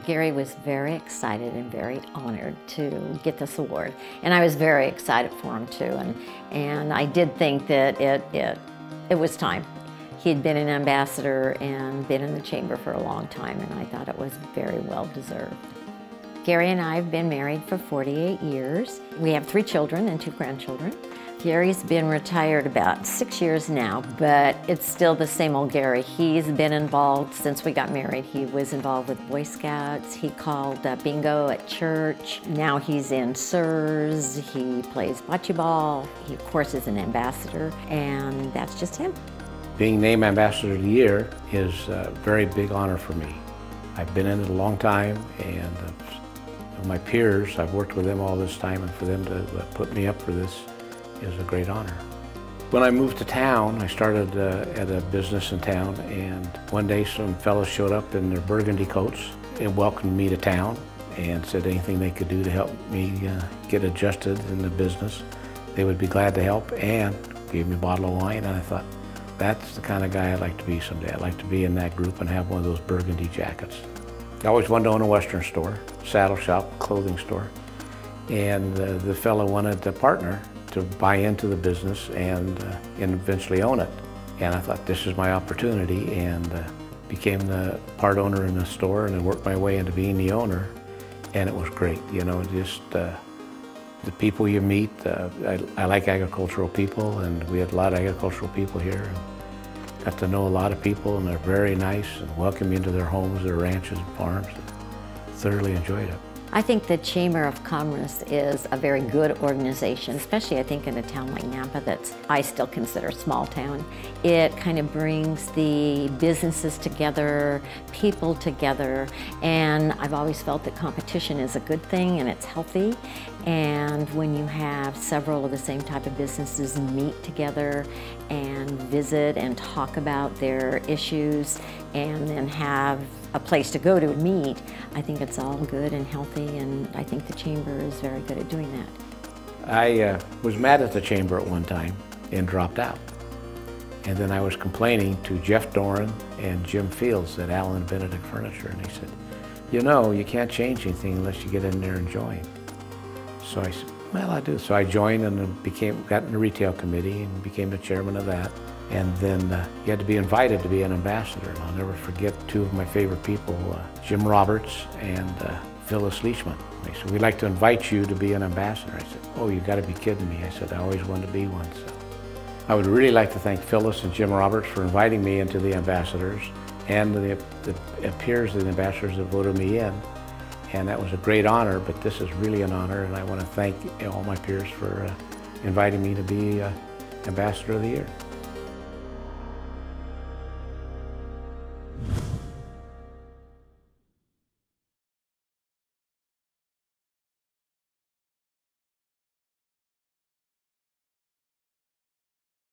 Gary was very excited and very honored to get this award. And I was very excited for him too. And I did think that it was time. He had been an ambassador and been in the chamber for a long time, and I thought it was very well deserved. Gary and I have been married for 48 years. We have 3 children and 2 grandchildren. Gary's been retired about 6 years now, but it's still the same old Gary. He's been involved since we got married. He was involved with Boy Scouts. He called bingo at church. Now he's in SIRS. He plays bocce ball. He, of course, is an ambassador, and that's just him. Being named Ambassador of the Year is a very big honor for me. I've been in it a long time, and my peers, I've worked with them all this time, and for them to put me up for this is a great honor. When I moved to town, I started at a business in town, and one day some fellows showed up in their burgundy coats and welcomed me to town and said anything they could do to help me get adjusted in the business, they would be glad to help, and gave me a bottle of wine, and I thought, that's the kind of guy I'd like to be someday. I'd like to be in that group and have one of those burgundy jackets. I always wanted to own a Western store, saddle shop, clothing store, and the fellow wanted a partner to buy into the business and eventually own it. And I thought, this is my opportunity, and became the part owner in the store, and then worked my way into being the owner, and it was great. You know, just the people you meet. I like agricultural people, and we had a lot of agricultural people here. And got to know a lot of people, and they're very nice and welcome you into their homes, their ranches and farms. Thoroughly enjoyed it. I think the Chamber of Commerce is a very good organization, especially I think in a town like Napa that's I still consider a small town. It kind of brings the businesses together, people together, and I've always felt that competition is a good thing and it's healthy. And when you have several of the same type of businesses meet together and visit and talk about their issues and then have a place to go to meet, I think it's all good and healthy, and I think the Chamber is very good at doing that. I was mad at the Chamber at one time and dropped out. And then I was complaining to Jeff Doran and Jim Fields at Allen Benedict Furniture, and he said, you know, you can't change anything unless you get in there and join. So I said, well, I do. So I joined and got in the retail committee and became the chairman of that. And then you had to be invited to be an ambassador. And I'll never forget 2 of my favorite people, Jim Roberts and Phyllis Leachman. They said, we'd like to invite you to be an ambassador. I said, oh, you gotta be kidding me. I said, I always wanted to be one. So I would really like to thank Phyllis and Jim Roberts for inviting me into the ambassadors, and the peers of the ambassadors that voted me in. And that was a great honor, but this is really an honor, and I want to thank all my peers for inviting me to be Ambassador of the Year.